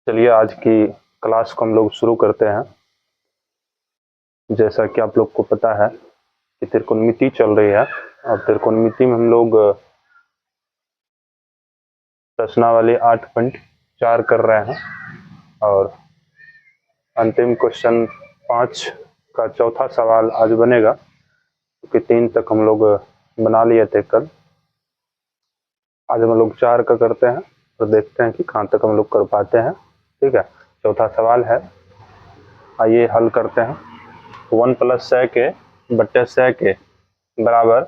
चलिए आज की क्लास को हम लोग शुरू करते हैं। जैसा कि आप लोग को पता है कि त्रिकोणमिति चल रही है और त्रिकोणमिति में हम लोग प्रश्नावली 8.4 कर रहे हैं और अंतिम क्वेश्चन 5 का चौथा सवाल आज बनेगा, क्योंकि 3 तक हम लोग बना लिए थे कल। आज हम लोग 4 का करते हैं तो देखते हैं कि कहाँ तक हम लोग कर पाते हैं। ठीक है, चौथा सवाल है, आइए हल करते हैं। 1 + sec a बट्टे sec a बराबर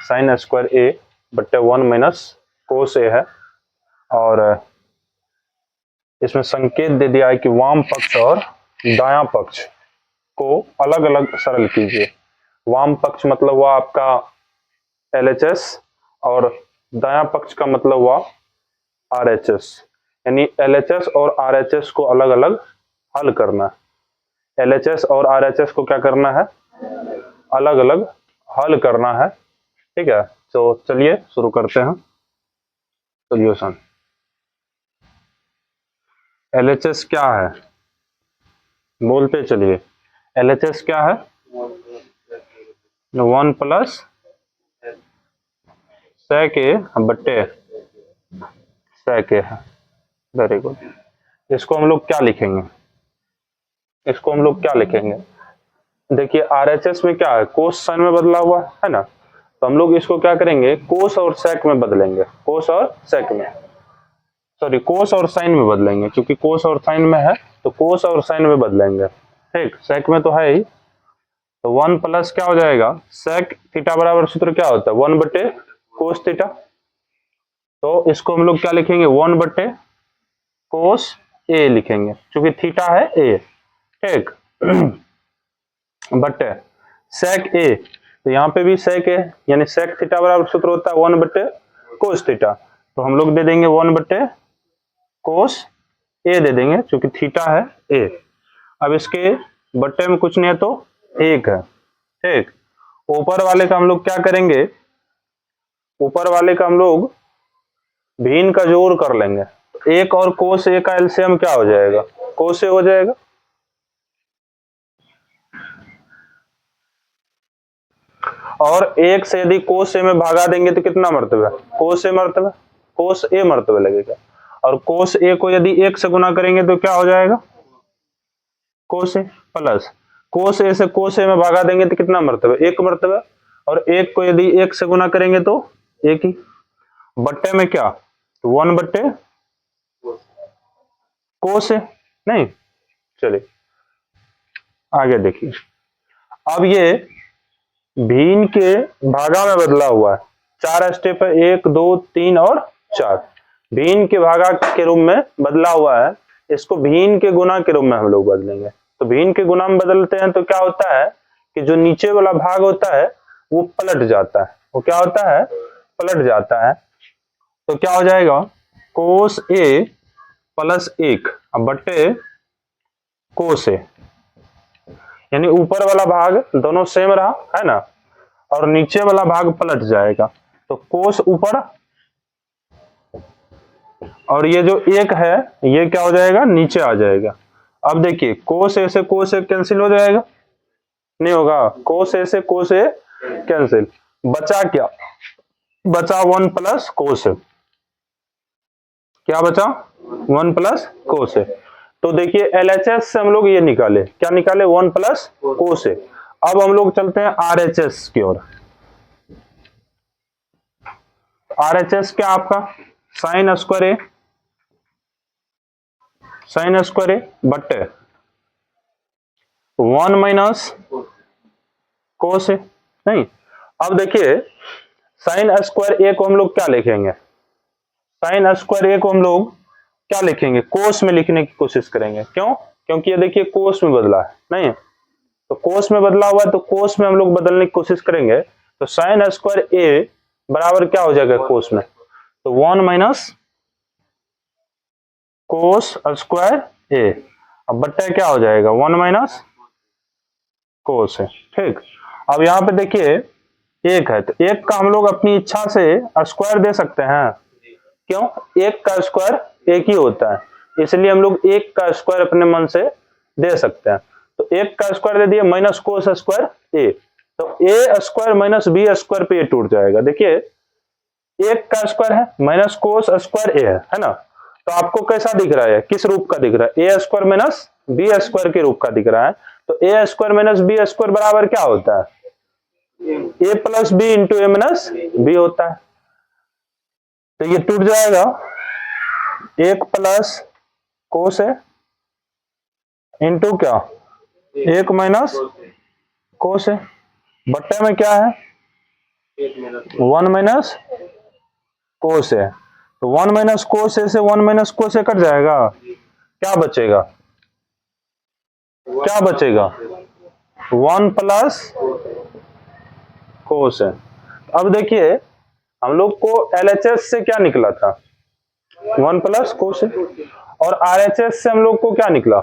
sin स्क्वायर a बट्टे 1 - cos a है। और इसमें संकेत दे दिया है कि वाम पक्ष और दायां पक्ष को अलग अलग सरल कीजिए। वाम पक्ष मतलब हुआ आपका LHS और दायां पक्ष का मतलब हुआ RHS, यानी LHS और RHS को अलग अलग हल करना है। LHS और RHS को क्या करना है? अलग अलग हल करना है। ठीक है, तो चलिए शुरू करते हैं सोल्यूशन। LHS क्या है बोलते चलिए। LHS क्या है? 1 + sec a बट्टे sec a है। Very good. इसको हम लोग क्या लिखेंगे? देखिए RHS में क्या है, कोस साइन में बदला हुआ है ना, तो हम लोग इसको क्या करेंगे, कोस और सेक में बदलेंगे। कोस और साइन में बदलेंगे, क्योंकि कोस और साइन में है तो कोस और साइन में बदलेंगे। ठीक, सेक में तो है ही, तो 1 प्लस क्या हो जाएगा, सेक थीटा बराबर सूत्र क्या होता है, 1 बटे कोस थीटा। तो इसको हम लोग क्या लिखेंगे, 1 बटे कोस ए लिखेंगे, क्योंकि थीटा है ए। ठीक बटे सेक ए, तो यहाँ पे भी सेक ए, यानी सेक थीटा बराबर सूत्र होता है 1 बटे कोस थीटा, तो हम लोग दे देंगे 1 बटे कोस ए दे देंगे, क्योंकि थीटा है ए। अब इसके बट्टे में कुछ नहीं है तो 1 है। ठीक, ऊपर वाले का हम लोग क्या करेंगे, ऊपर वाले का हम लोग भिन्न का जोड़ कर लेंगे। 1 और कोस ए का एलसीएम क्या हो जाएगा, कोस ए हो जाएगा। और 1 से यदि कोस ए में भागा देंगे तो कितना मर्तबा, कोस ए मर्तबा लगेगा। और कोस ए को यदि 1 से गुना करेंगे तो क्या हो जाएगा, कोस ए प्लस कोस ए से कोस ए में भागा देंगे तो कितना मर्तबा, 1 मर्तबा। और 1 को यदि 1 से गुना करेंगे तो 1 ही। बट्टे में क्या, 1 बट्टे कोस ए, नहीं। चलिए आगे देखिए। अब ये भिन्न के भागा में बदला हुआ है, 4 स्टेप है, 1 2 3 और 4। भिन्न के भागा के रूप में बदला हुआ है, इसको भिन्न के गुना के रूप में हम लोग बदलेंगे। तो भिन्न के गुना में बदलते हैं तो क्या होता है कि जो नीचे वाला भाग होता है वो पलट जाता है। वो क्या होता है, पलट जाता है। तो क्या हो जाएगा, कोस ए प्लस 1 बट्टे कोस ए, यानी ऊपर वाला भाग दोनों सेम रहा है ना, और नीचे वाला भाग पलट जाएगा। तो कोस ऊपर और ये जो 1 है ये क्या हो जाएगा, नीचे आ जाएगा। अब देखिए कोस ए से कोस ए कैंसिल हो जाएगा, नहीं होगा, कोस ए से कोस ए कैंसिल, बचा क्या, बचा 1 + कोस ए। क्या बचा, 1 + कोस ए। तो देखिए LHS से हम लोग ये निकाले, क्या निकाले, 1 + कोस ए। अब हम लोग चलते हैं RHS की ओर। RHS क्या आपका, साइन स्क्वायर ए बट्टे 1 - कोस ए, नहीं। अब देखिए साइन स्क्वायर ए को हम लोग क्या लिखेंगे, साइन स्क्वायर ए को हम लोग क्या लिखेंगे, कोस में लिखने की कोशिश करेंगे। क्यों, क्योंकि ये देखिए कोस में बदला है, नहीं, तो कोस में बदला हुआ है तो कोस में हम लोग बदलने की कोशिश करेंगे। तो साइन स्क्वायर ए बराबर क्या हो जाएगा कोस में, तो 1 - कोस स्क्वायर ए, अब बट्टा क्या हो जाएगा, 1 - कोस है। ठीक, अब यहाँ पे देखिए 1 है, तो 1 का हम लोग अपनी इच्छा से स्क्वायर दे सकते हैं। क्यों, 1 का स्क्वायर 1 ही होता है, इसलिए हम लोग 1 का स्क्वायर अपने मन से दे सकते हैं। तो 1 का स्क्वायर दे दिए माइनस कोस स्क्वायर ए, तो ए स्क्वायर माइनस बी स्क्वायर पे ये टूट जाएगा। देखिए 1 का स्क्वायर है माइनस कोस स्क्वायर ए है ना, तो आपको कैसा दिख रहा है, किस रूप का दिख रहा है, A square minus B square के रूप का दिख रहा है। तो ए स्क्वायर माइनस बी स्क्वायर बराबर क्या होता है, A plus B into A minus B होता है। तो ये टूट जाएगा 1 प्लस कोस है इंटू क्या 1 माइनस कोस है, बट्टे में क्या है 1 माइनस कोस है। तो 1 माइनस कोस है से 1 माइनस कोस है कट जाएगा, क्या बचेगा, क्या बचेगा 1 प्लस कोस है। अब देखिए हम लोग को एलएचएस से क्या निकला था 1 प्लस कोस है, और आरएचएस से हम लोग को क्या निकला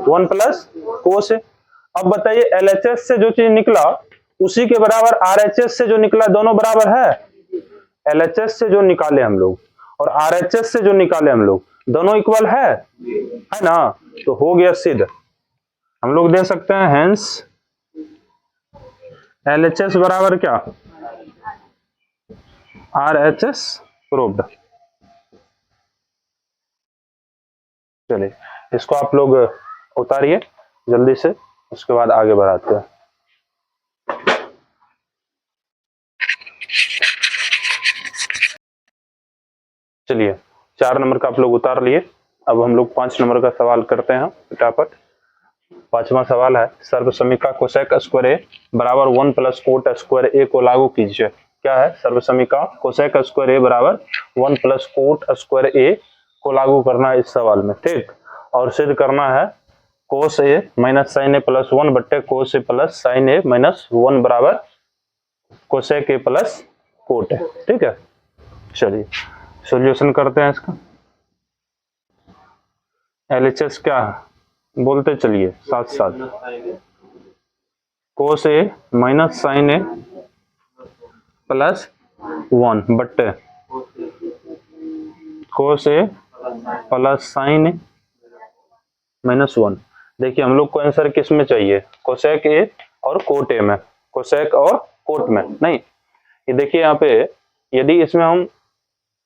1 प्लस कोस है। अब बताइए एलएचएस से जो चीज निकला उसी के बराबर आरएचएस से जो निकला, दोनों बराबर है। एलएचएस से जो निकाले हम लोग और आरएचएस से जो निकाले हम लोग दोनों इक्वल है ना, तो हो गया सिद्ध। हम लोग दे सकते हैं हेंस एलएचएस बराबर क्या आरएचएस प्रूव्ड। चलिए इसको आप लोग उतारिए जल्दी से, उसके बाद आगे बढ़ाते हैं। चलिए 4 नंबर का आप लोग उतार लिए। अब हम लोग 5 नंबर का सवाल करते हैं फटाफट। 5वां सवाल है सर्वसमीका कोसेक स्क्वायर ए बराबर 1 प्लस कोट स्क्वायर ए को लागू कीजिए। क्या है सर्वसमीका कोसेक स्क्वायर ए बराबर 1 प्लस कोट स्क्वायर ए को लागू करना है इस सवाल में, ठीक। और सिद्ध करना है कोस ए माइनस साइन ए प्लस 1 बट्टे कोस ए प्लस साइन ए माइनस 1 बराबर कोसेक ए प्लस कोट है, ठीक है। चलिए सॉल्यूशन करते हैं इसका। एलएचएस क्या है बोलते चलिए साथ साथ, कोस ए माइनस साइन ए प्लस 1 बट्टे कोस ए प्लस साइन ए माइनस 1। देखिए हम लोग को आंसर किस में चाहिए, कोसेक ए और कोट ए में, कोसेक और कोट में नहीं। ये देखिए यहाँ पे यदि इसमें हम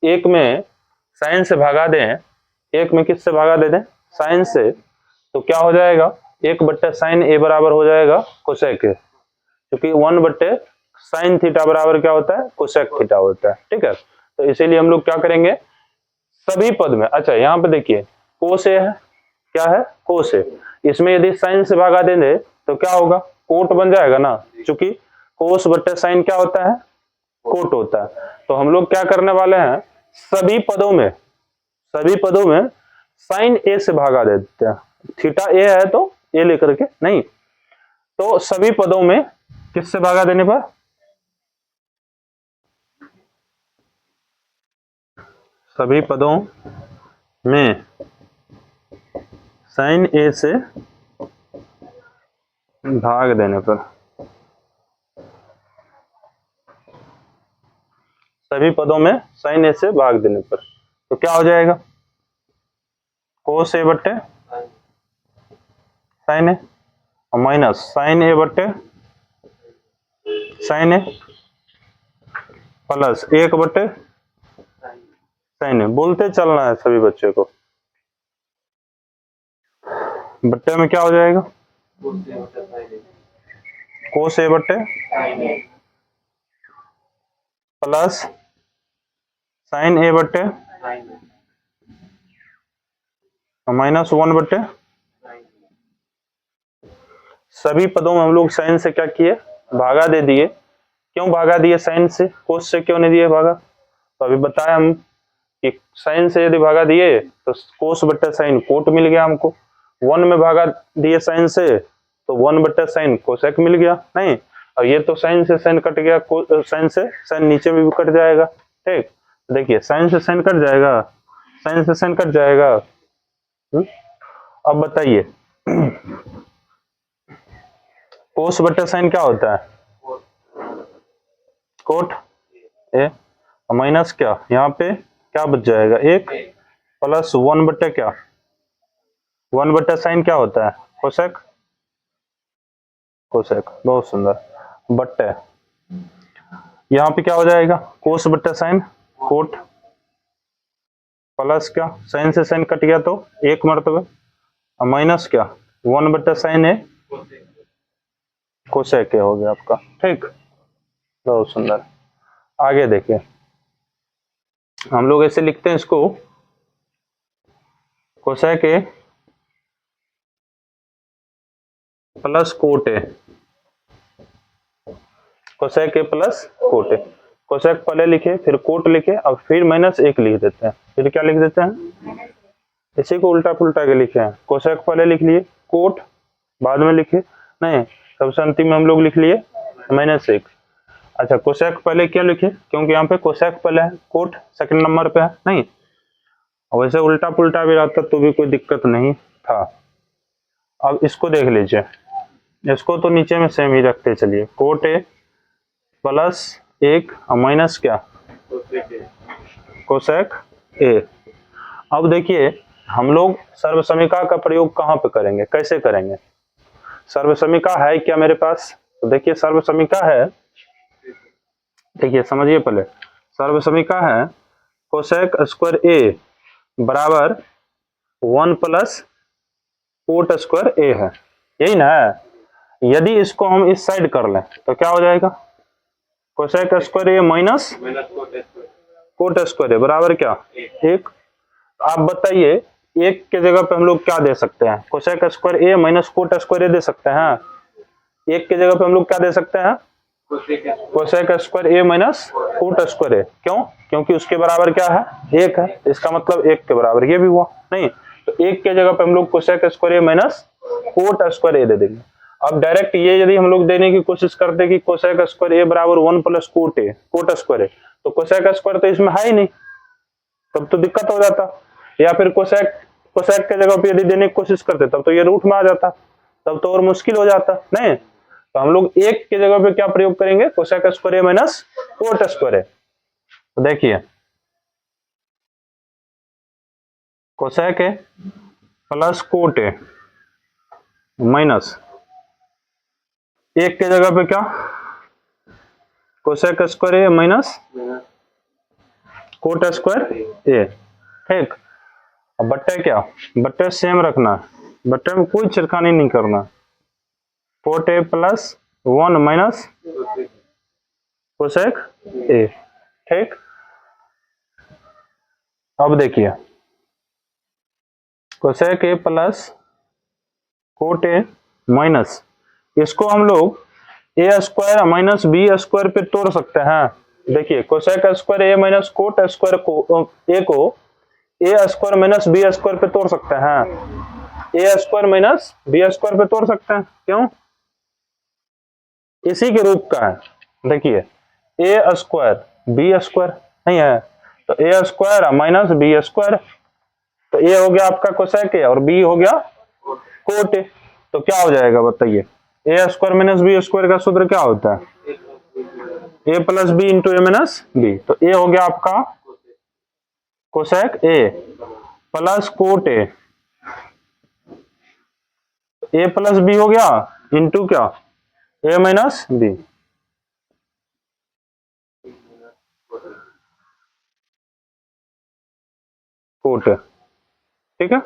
एक में साइन से भगा दें, एक में किससे भगा दे दें साइन से, तो क्या हो जाएगा 1 बट्टे साइन ए बराबर हो जाएगा कोसेक ए, क्योंकि 1 बट्टे साइन थीटा बराबर क्या होता है कोसेक थीटा होता है, ठीक है। तो इसीलिए हम लोग क्या करेंगे सभी पद में, अच्छा यहाँ पे देखिए कोस ए है, क्या है कोस ए, इसमें यदि साइन से भगा देंगे तो क्या होगा कोट बन जाएगा ना, क्योंकि कोस बट्टे साइन क्या होता है कोट होता है। तो हम लोग क्या करने वाले हैं सभी पदों में साइन ए से भागा देते हैं, थीटा ए है तो ए लेकर के नहीं, तो सभी पदों में किससे भागा देने पर सभी पदों में साइन ए से भाग देने पर, सभी पदों में साइन ए से भाग देने पर तो क्या हो जाएगा कोस ए बट्टे साइन ए और माइनस साइन ए बट्टे साइन ए प्लस 1 बट्टे साइन ए। बोलते चलना है सभी बच्चे को, बट्टे में क्या हो जाएगा कोस ए बट्टे प्लस साइन ए बट्टे माइनस 1 बट्टे, सभी पदों में हम लोग साइन से क्या किए भागा दे दिए। क्यों भागा दिए साइन से, कोस से क्यों नहीं दिए भागा, तो अभी बताया हम कि साइन से यदि भागा दिए तो कोस बट्टे साइन कोट मिल गया हमको, 1 में भागा दिए साइन से तो 1 बट्टे साइन कोसेक मिल गया नहीं, और ये तो साइन से साइन कट गया, साइन से साइन नीचे में भी कट जाएगा, ठीक। देखिए साइन से साइन कट जाएगा, साइन से साइन कट जाएगा। अब बताइए कोस बट्टे साइन क्या होता है कोट ए, माइनस क्या यहाँ पे क्या बच जाएगा 1 प्लस 1 बट्टे क्या वन बट्टा साइन क्या होता है? कोसेक। कोसेक, बहुत सुंदर। बट्टे, यहाँ पे क्या हो जाएगा? कोस बट्टा साइन कोट, प्लस क्या, साइन से साइन कट गया तो एक मरतबे, माइनस क्या, वन बट्टा साइन है कोसेक हो गया आपका। ठीक, बहुत सुंदर। आगे देखिए, हम लोग ऐसे लिखते हैं इसको, cosec A plus cot A, cosec A plus cot A. Cosec पहले लिखे, फिर कोट लिखे, अब फिर माइनस एक लिख देते हैं, फिर क्या लिख देते हैं, इसी को उल्टा पुल्टा के लिखे हैं। कोसेक पहले लिख लिए, कोट बाद में लिखे, नहीं सबसे अंतिम में हम लोग लिख लिए माइनस एक। अच्छा, कोसेक पहले क्या लिखे, क्योंकि यहाँ पे कोसेक पहले है, कोट सेकंड नंबर पे है, नहीं वैसे उल्टा पुल्टा भी रहता तो भी कोई दिक्कत नहीं था। अब इसको देख लीजिए, इसको तो नीचे में सेम ही रखते चलिए, कोट ए प्लस एक और माइनस क्या, कोसेक ए। अब देखिए हम लोग सर्वसमीका का प्रयोग कहाँ पे करेंगे, कैसे करेंगे? सर्वसमीका है क्या मेरे पास? तो देखिए सर्वसमीका है, देखिए समझिए पहले, सर्वसमीका है कोसेक स्क्वायर ए बराबर वन प्लस कोट स्क्वायर ए है, यही ना है। यदि इसको हम इस साइड कर लें तो क्या हो जाएगा, cosec square A minus cot square A बराबर क्या, एक। आप बताइए एक के जगह पे हम लोग क्या दे सकते हैं, कोसेक स्क्वायर ए माइनस कोट स्क्वायर ए दे सकते हैं। एक के जगह पे हम लोग क्या दे सकते हैं, कोसेक स्क्वायर ए माइनस कोट स्क्वायर ए। क्यों? क्योंकि उसके बराबर क्या है, एक है, इसका मतलब एक के बराबर ये भी हुआ, नहीं तो एक के जगह पे हम लोग कोसेक स्क्वायर ए माइनस कोट स्क्वायर ए दे देंगे। अब डायरेक्ट ये यदि हम लोग देने की कोशिश करते कि कोसेक स्क्वायर ए बराबर one plus cot A, cot square A, तो कोसेक स्क्वायर तो इसमें है ही नहीं, तब तो दिक्कत हो जाता। या फिर कोसेक, कोसेक के जगह पे यदि देने की कोशिश करते तब तो ये रूट में आ जाता, तब तो और मुश्किल हो जाता, नहीं तो हम लोग एक के जगह पे क्या प्रयोग करेंगे, cosec square A minus cot square A. तो देखिए cosec A plus cot A minus एक के जगह पे क्या, कोसेक स्क्वायर ए माइनस कोट स्क्वायर ए। ठीक, अब बट्टे क्या, बट्टे सेम रखना, बट्टे में कोई छिड़खानी नहीं करना, cot A plus one minus cosec ए। ठीक, अब देखिए cosec A plus cot A minus, इसको हम लोग ए स्क्वायर माइनस बी स्क्वायर पे तोड़ सकते हैं। देखिए कोसेक स्क्वायर ए माइनस कोट स्क्वायर को ए को ए स्क्वायर माइनस बी स्क्वायर पे तोड़ सकते हैं, ए स्क्वायर माइनस बी स्क्वायर पे तोड़ सकते हैं। क्यों? इसी के रूप का है। देखिए ए स्क्वायर बी स्क्वायर नहीं है, तो ए स्क्वायर माइनस बी स्क्वायर, तो ए हो गया आपका कोसेक ए और बी हो गया कोट ए। तो क्या हो जाएगा बताइए, A square minus B square का सूत्र क्या होता है, A plus B into A minus B. तो ए हो गया आपका cosec A plus cot A, A plus B हो गया इंटू क्या, ए माइनस बी। कोट, ठीक है।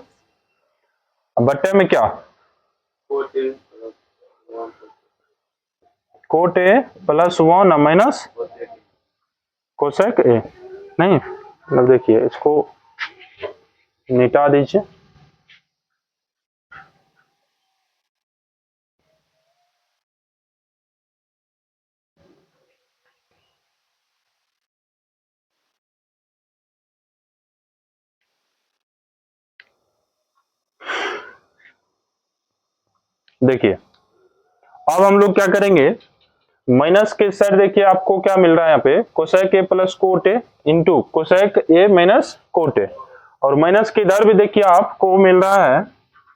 अब बट्टे में क्या, cot A plus one minus cosec ए, नहीं मतलब देखिए इसको मिटा दीजिए, देखिए अब हम लोग क्या करेंगे, माइनस के साइड देखिए आपको क्या मिल रहा है, यहाँ पे cosec A plus cot A into cosec A minus cot A, और माइनस के इधर भी देखिए आपको मिल रहा है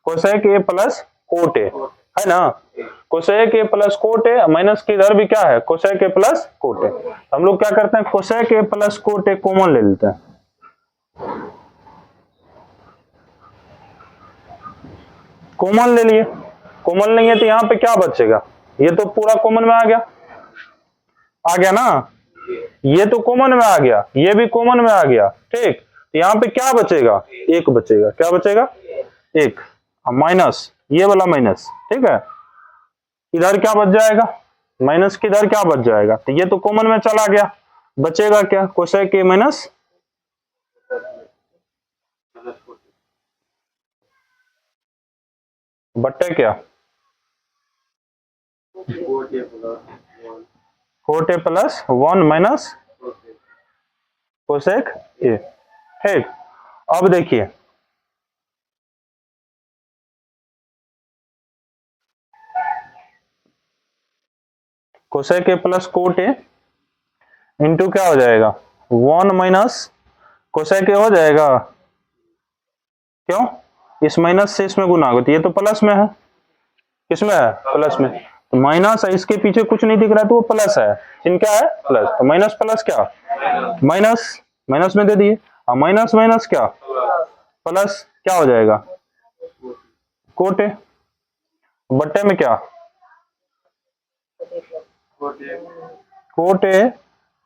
कोसेक ए प्लस कोट ए, है ना। Cosec A plus cot A minus के इधर भी क्या है, कोसेक ए प्लस कोट ए। हम लोग क्या करते हैं, cosec A plus cot A common ले लेते हैं, कॉमन ले लिए, कॉमन नहीं है तो यहाँ पे क्या बचेगा, ये तो पूरा कॉमन में आ गया ना, ये तो कॉमन में आ गया, ये भी कॉमन में आ गया, ठीक। तो यहाँ पे क्या बचेगा, एक बचेगा, क्या बचेगा, एक, माइनस, ये वाला माइनस, ठीक है। इधर क्या बच जाएगा, माइनस के इधर क्या बच जाएगा, तो ये तो कॉमन में चला गया, बचेगा क्या, कोसेक के माइनस बट्टे क्या, cot A plus 1 minus cosec ए, ठीक। अब देखिए cosec A plus cot A into क्या हो जाएगा 1 माइनस कोसेक ए हो जाएगा, क्यों, इस माइनस से इसमें गुना होगा, तो ये तो प्लस में है, किसमें है, प्लस में, तो माइनस है, इसके पीछे कुछ नहीं दिख रहा है तो वो प्लस है, चिन्ह क्या है, प्लस, तो माइनस प्लस क्या, माइनस, माइनस में दे दिए, और माइनस माइनस क्या, प्लस, क्या हो जाएगा, कोटे, बट्टे में क्या, कोटे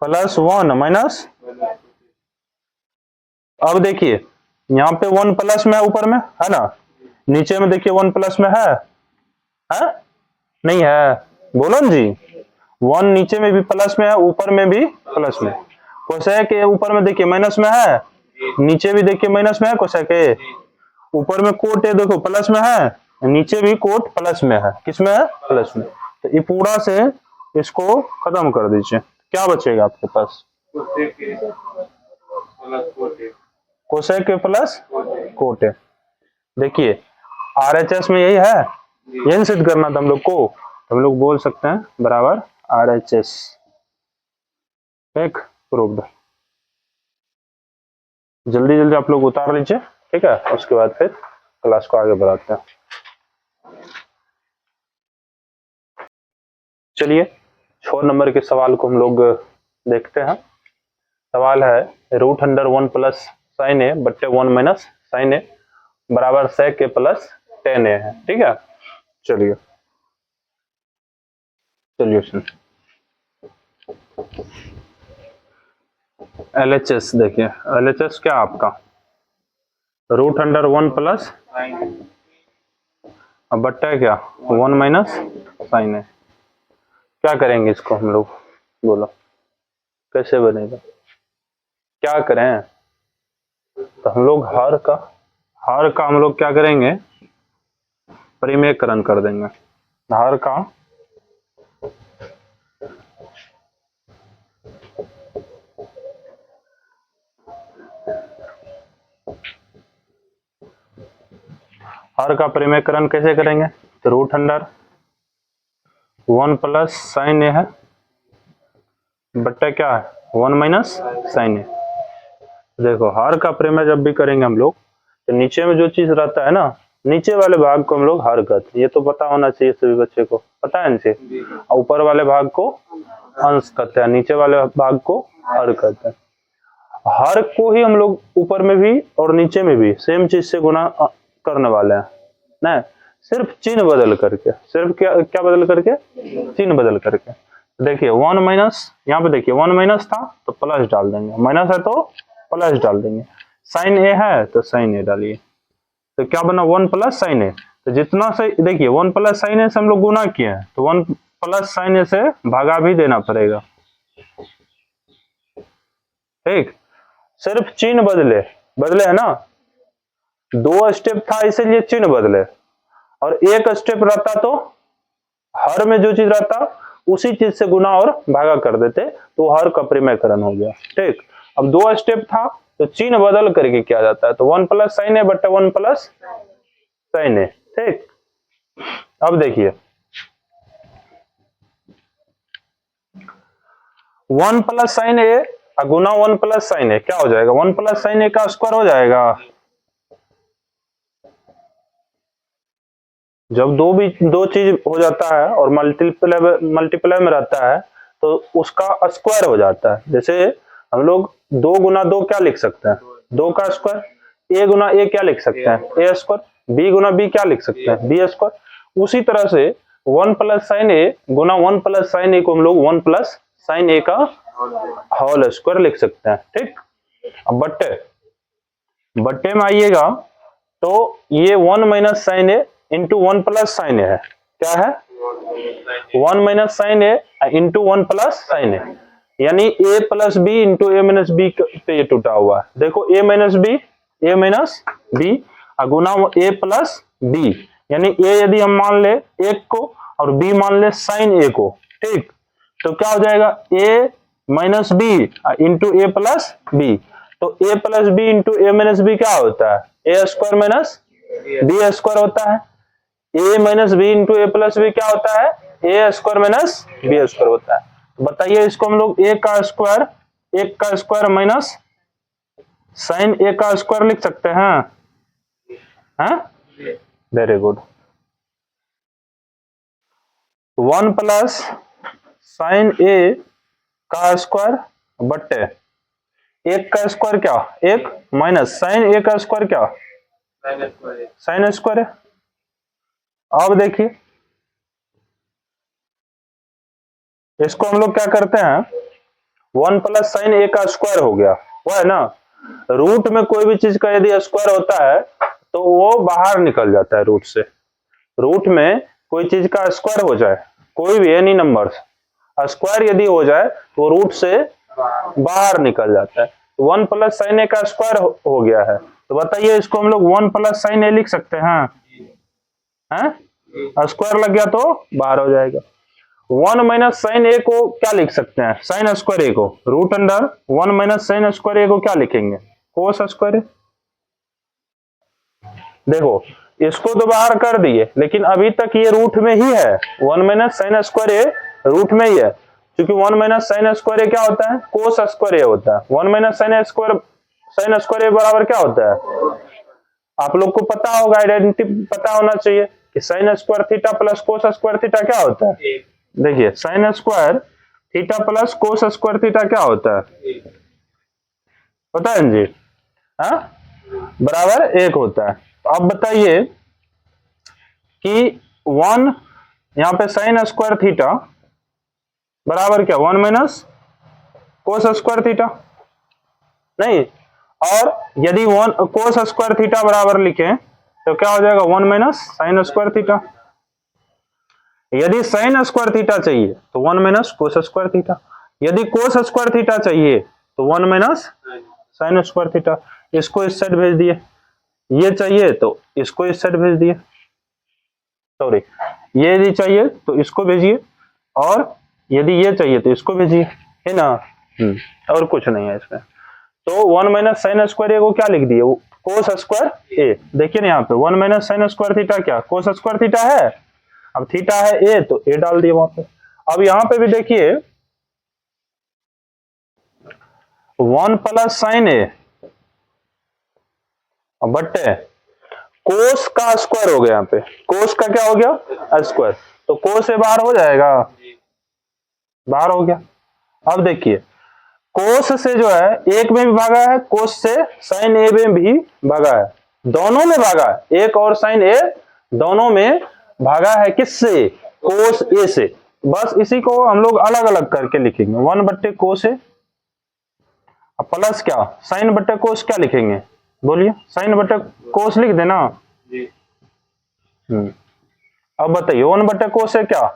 प्लस 1 माइनस, अब देखिए यहाँ पे 1 प्लस में है, ऊपर में है ना, नीचे में देखिए 1 प्लस में है, नहीं है, बोलो ना जी, 1 नीचे में भी प्लस में है, ऊपर में भी प्लस में, कोसेक के ऊपर में देखिए माइनस में है, नीचे भी देखिए माइनस में है, कोसेक के ऊपर में कोट है, देखो प्लस में है, नीचे भी कोट प्लस में है, किसमें है, प्लस में, तो ये पूरा से इसको खत्म कर दीजिए, क्या बचेगा आपके पास, कोसेक के प्लस कोट है। देखिए आरएचएस में यही है, यही सिद्ध करना था हम लोग को, तो हम लोग बोल सकते हैं बराबर आरएचएस, एक प्रूव्ड। जल्दी जल्दी आप लोग उतार लीजिए, ठीक है, उसके बाद फिर क्लास को आगे बढ़ाते हैं। चलिए 6 नंबर के सवाल को हम लोग देखते हैं। सवाल है रूट अंडर 1 प्लस साइन ए बट्टे 1 माइनस साइन ए बराबर सेक ए प्लस टेन ए है, ठीक है। चलिए सोल्यूशन, एलएचएस देखिए, एलएचएस क्या आपका रूट अंडर 1 प्लस बट्टा क्या 1 माइनस साइन है, क्या करेंगे इसको हम लोग, बोलो कैसे बनेगा, क्या करें, तो हम लोग हर का हम लोग क्या करेंगे, परिमेयकरण कर देंगे, हर का परिमेयकरण कैसे करेंगे, तो root under 1 plus sine A है बट्टा क्या है 1 माइनस साइन ए। देखो हर का परिमेय जब भी करेंगे हम लोग, तो नीचे में जो चीज रहता है ना, नीचे वाले भाग को हम लोग हर कहते हैं, ये तो पता होना चाहिए सभी बच्चे को, पता है इनसे, ऊपर वाले भाग को अंश कहते हैं, नीचे वाले भाग को हर कहते हैं। हर को ही हम लोग ऊपर में भी और नीचे में भी सेम चीज से गुना करने वाले हैं ना, सिर्फ चिन्ह बदल करके, सिर्फ क्या बदल करके, चिन्ह बदल करके। देखिए 1 माइनस, यहाँ पे देखिए 1 माइनस था तो प्लस डाल देंगे, माइनस है तो प्लस डाल देंगे, साइन ए है तो साइन ए डालिए, तो क्या बना 1 प्लस साइन ए, तो जितना से देखिए 1 प्लस साइन ए से हम लोग गुना किए हैं, तो 1 प्लस साइन ए से भागा भी देना पड़ेगा, ठीक, सिर्फ चिन्ह बदले है ना, 2 स्टेप था इसीलिए चिन्ह बदले, और 1 स्टेप रहता तो हर में जो चीज रहता उसी चीज से गुना और भागा कर देते, तो हर का परिमेयकरण हो गया, ठीक। अब 2 स्टेप था तो चिन्ह बदल करके किया जाता है, तो 1 प्लस साइन ए बट्टा 1 प्लस साइन ए, ठीक। अब देखिए 1 प्लस साइन ए गुना 1 प्लस साइन ए क्या हो जाएगा, 1 प्लस साइन ए का स्क्वायर हो जाएगा, जब दो चीज हो जाता है और मल्टीप्लाई में रहता है तो उसका स्क्वायर हो जाता है, जैसे हम लोग 2 गुना 2 क्या लिख सकते हैं, 2 का स्क्वायर, ए गुना ए क्या लिख सकते हैं, ए स्क्वायर, बी गुना बी क्या लिख सकते हैं, बी स्क्वायर। उसी तरह से 1 प्लस साइन ए गुना 1 प्लस साइन ए को हम लोग 1 प्लस साइन ए का होल स्क्वायर लिख सकते हैं। ठीक, अब बट्टे में आइएगा तो ये 1 minus sine A into 1 plus sine A है, क्या है 1 minus sine A into 1 plus sine A, यानी a plus B into A minus B पे ये टूटा हुआ है। देखो a माइनस बी गुना a प्लस बी, यानी a यदि हम मान ले 1 को और b मान ले साइन a को, ठीक, तो क्या हो जाएगा a minus B into A plus B. तो a plus B into A minus B क्या होता है, A square minus B square होता है। a minus B into A plus B क्या होता है, A square minus B square होता है। बताइए इसको हम लोग एक का स्क्वायर माइनस साइन ए का स्क्वायर लिख सकते हैं, हैं? Very good. 1 प्लस साइन ए का स्क्वायर बट्टे एक का स्क्वायर क्या, एक माइनस साइन ए का स्क्वायर क्या, साइन स्क्वायर है। अब देखिए इसको हम लोग क्या करते हैं, 1 प्लस साइन ए का स्क्वायर हो गया, वो है ना, रूट में कोई भी चीज का यदि स्क्वायर होता है तो वो बाहर निकल जाता है रूट से। रूट में कोई चीज का स्क्वायर हो जाए, कोई भी एनी नंबर स्क्वायर यदि हो जाए तो रूट से बाहर निकल जाता है। 1 प्लस साइन ए का स्क्वायर हो गया है, तो बताइए इसको हम लोग 1 प्लस साइन ए लिख सकते हैं, हैं? स्क्वायर लग गया तो बाहर हो जाएगा। 1 माइनस साइन ए को क्या लिख सकते हैं, साइन स्क्वायर ए को, root under 1 minus sine square A को क्या लिखेंगे, कोस स्क्वायर ए। देखो इसको तो बाहर कर दिए, लेकिन अभी तक ये रूट में ही है, 1 माइनस साइन स्क्वायर ए रूट में ही है, क्योंकि 1 माइनस साइन स्क्वायर ए क्या होता है, कोस स्क्वायर ए होता है। 1 माइनस साइन स्क्वायर ए बराबर क्या होता है, आप लोग को पता होगा, आइडेंटिटी पता होना चाहिए कि sine square theta plus cos square theta क्या होता है। देखिए sine square theta plus cos square theta क्या होता है, पता है जी, हाँ, बराबर 1 होता है। तो अब बताइए कि 1 यहाँ पे साइन स्क्वायर थीटा बराबर क्या, 1 माइनस कोस स्क्वायर थीटा, नहीं, और यदि 1 कोस स्क्वायर थीटा बराबर लिखें तो क्या हो जाएगा, 1 माइनस साइन स्क्वायर थीटा। यदि साइन स्क्वायर थीटा चाहिए तो 1 माइनस कोस स्क्वायर थीटा, यदि कोस स्क्वायर थीटा चाहिए तो 1 माइनस साइन स्क्वायर थीटा। इसको इस साइड भेज दिए, ये चाहिए तो इसको इस साइड भेज दिए, सॉरी, ये यदि चाहिए तो इसको भेजिए, और यदि ये चाहिए तो इसको भेजिए, है ना, और कुछ नहीं है इसमें। तो 1 माइनस साइन स्क्वायर ए को क्या लिख दिए, कोस स्क्वायर ए। देखिए ना यहाँ पे 1 माइनस साइन स्क्वायर थीटा क्या, कोस स्क्वायर थीटा है, अब थीटा है ए तो ए डाल दिए वहां पे। अब यहां पे भी देखिए 1 प्लस साइन ए बट्टे कोस का स्क्वायर हो गया, यहाँ पे कोस का क्या हो गया, स्क्वायर, तो कोस ए बाहर हो जाएगा, बाहर हो गया। अब देखिए कोस से जो है एक में भी भागा है, कोस से साइन ए में भी भागा है, दोनों में भागा है, एक और साइन ए दोनों में भागा है, किससे, कोस ए से। बस इसी को हम लोग अलग अलग करके लिखेंगे, 1 बट्टे कोस ए प्लस क्या, साइन बट्टे कोस क्या लिखेंगे, बोलिए, साइन बट्टे कोस लिख देना। अब बताइए 1 बट्टे कोस है क्या,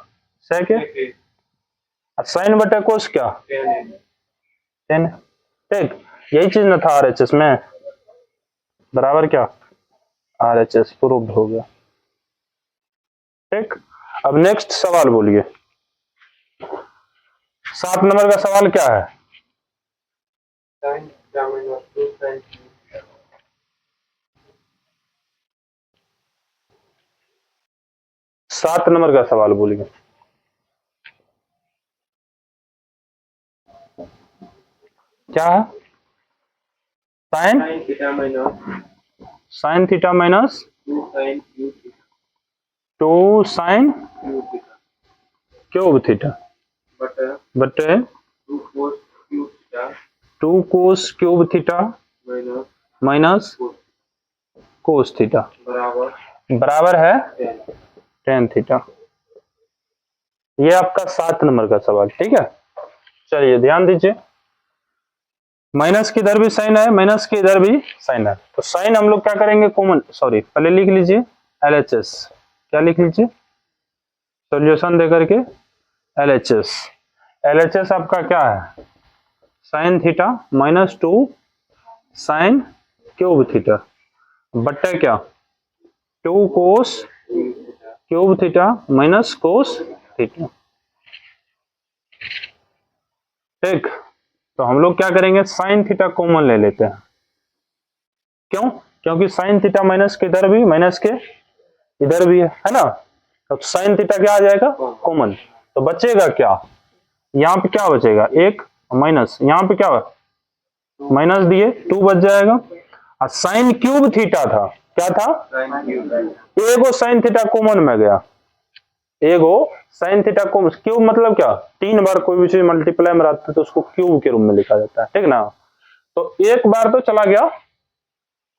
सेक है, साइन बट्टे कोस क्या, टेन। ठीक, यही चीज ना था आरएचएस में, बराबर क्या, आरएचएस प्रूव्ड हो गया। ठीक, अब नेक्स्ट सवाल बोलिए, 7 नंबर का सवाल क्या है, 7 नंबर का सवाल बोलिए, क्या है, sine theta minus 2 sine cube theta बटे 2 cos cube theta minus cos theta बराबर है टेन थीटा। ये आपका 7 नंबर का सवाल, ठीक है। चलिए ध्यान दीजिए, माइनस की इधर भी साइन है, माइनस की इधर भी साइन है, तो साइन हम लोग क्या करेंगे कॉमन, सॉरी पहले लिख लीजिए LHS, क्या लिख लीजिए सॉल्यूशन दे करके LHS। LHS आपका क्या है sine theta minus 2 sine cube theta बट्टे क्या 2 cos cube theta minus cos theta, ठीक। तो हम लोग क्या करेंगे साइन थीटा कॉमन ले लेते हैं, क्यों, क्योंकि साइन थीटा माइनस के इधर भी माइनस के इधर भी है ना, तो साइन थीटा क्या आ जाएगा कॉमन, तो बचेगा क्या, यहाँ पे क्या बचेगा एक माइनस, यहाँ पे क्या माइनस दिए 2 बच जाएगा, और साइन क्यूब थीटा था, क्या था एगो साइन थीटा कॉमन में गया, एगो साइन थीटा को क्यूब मतलब क्या 3 बार कोई भी चीज मल्टीप्लाई में रहता है तो उसको क्यूब के रूप में लिखा जाता है, ठीक ना। तो एक बार तो चला गया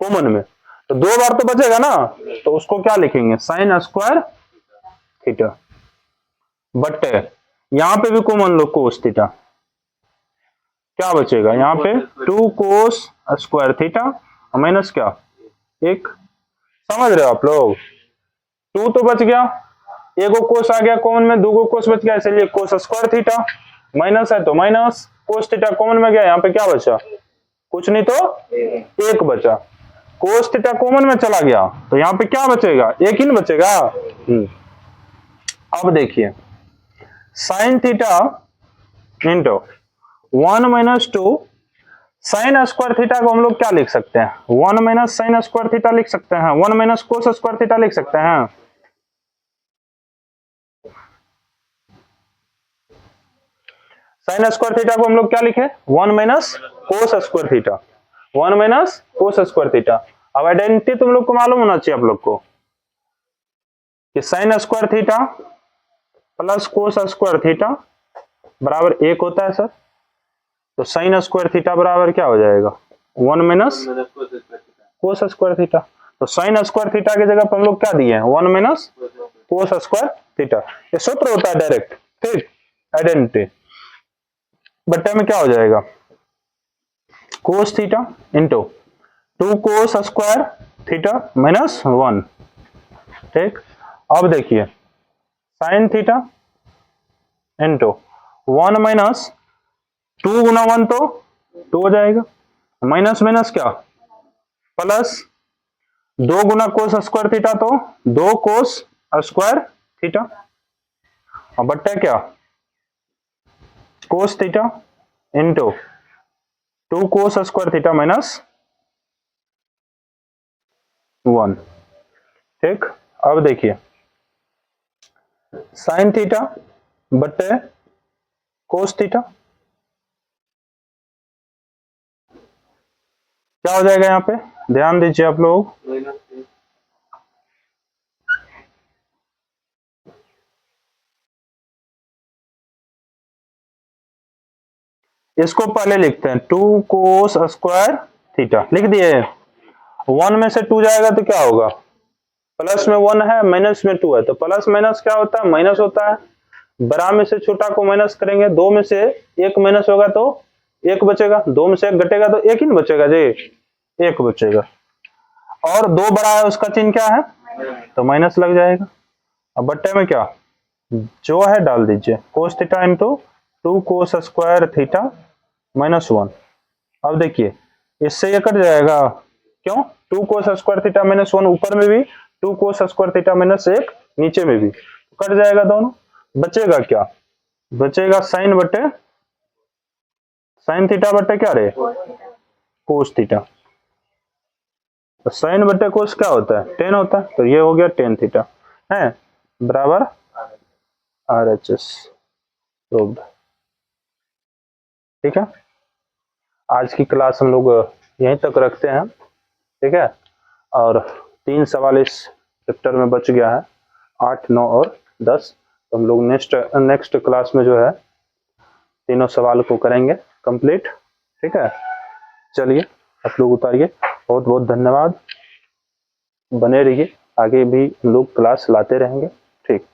कॉमन में, तो 2 बार तो बचेगा ना, तो उसको क्या लिखेंगे साइन स्क्वायर थीटा बट्टे यहां पे भी कॉमन लो कोस थीटा, क्या बचेगा यहाँ पे 2 कोस स्क्वायर थीटा माइनस क्या एक, समझ रहे हो आप लोग, 2 तो बच गया, एगो कोस आ गया कॉमन में, 2 गो कोस बच गया, इसलिए कोस स्क्वायर थीटा माइनस है तो माइनस कोस थीटा कॉमन में गया, यहाँ पे क्या बचा कुछ नहीं तो एक बचा, कोस थीटा कॉमन में चला गया तो यहाँ पे क्या बचेगा एक ही बचेगा। अब देखिए sine theta into 1 minus 2 sine square theta को हम लोग क्या लिख सकते हैं 1 माइनस साइन स्क्वायर थीटा लिख सकते हैं, 1 माइनस कोस स्क्वायर थीटा लिख सकते हैं, साइन स्क्वायर थीटा को हम लोग क्या लिखे 1 minus cos square theta, 1 minus cos square theta. अब आइडेंटिटी तुम लोग को मालूम होना चाहिए आप लोग को कि sine square theta plus cos square theta बराबर 1 होता है सर, तो साइन स्क्वायर थीटा बराबर क्या हो जाएगा 1 माइनस कोस स्क्वायर थीटा, तो साइन स्क्वायर थीटा की जगह पर हम लोग क्या दिए हैं 1 माइनस कोस स्क्वायर थीटा, ये सूत्र होता है डायरेक्ट, ठीक आइडेंटिटी, बट्टे में क्या हो जाएगा cos theta into 2 cos square theta minus 1, ठीक। अब देखिए साइन थीटा इंटू 1 माइनस 2 गुना 1 तो 2 हो जाएगा, माइनस माइनस क्या प्लस 2 गुना कोस स्क्वायर थीटा तो 2 कोस स्क्वायर थीटा, और बट्टा क्या cos theta into 2 cos square theta minus 1, ठीक। अब देखिए साइन थीटा बट्टे कोस थीटा क्या हो जाएगा यहाँ पे ध्यान दीजिए आप लोग, इसको पहले लिखते हैं 2 कोस स्क्वायर थीटा लिख दिए, 1 में से 2 जाएगा तो क्या होगा प्लस में 1 है माइनस में 2 है, तो प्लस माइनस क्या होता है माइनस होता है, बड़ा में से छोटा को माइनस करेंगे, 2 में से 1 माइनस होगा तो 1 बचेगा, 2 में से 1 घटेगा तो 1 ही बचेगा जी, 1 बचेगा, और 2 बड़ा है उसका चिन्ह क्या है तो माइनस लग जाएगा, अब बट्टे में क्या जो है डाल दीजिए cos theta into 2 cos square theta minus 1। अब देखिए इससे ये कट जाएगा, क्यों 2 कोस स्क्वायर थीटा माइनस 1 ऊपर में भी 2 कोस स्क्वायर थीटा माइनस 1 नीचे में भी कट जाएगा दोनों, बचेगा क्या बचेगा साइन बटे साइन थीटा बटे क्या रे कोस थीटा, तो साइन बटे कोस क्या होता है 10 होता है, तो ये हो गया 10 थीटा है बराबर RHS प्रूव्ड, ठीक है। आज की क्लास हम लोग यहीं तक रखते हैं, ठीक है, और 3 सवाल इस चैप्टर में बच गया है 8, 9 और 10, तो हम लोग नेक्स्ट क्लास में जो है तीनों सवाल को करेंगे कंप्लीट, ठीक है। चलिए आप लोग उतारिए, बहुत बहुत धन्यवाद। बने रहिए, आगे भी हम लोग क्लास लाते रहेंगे। ठीक।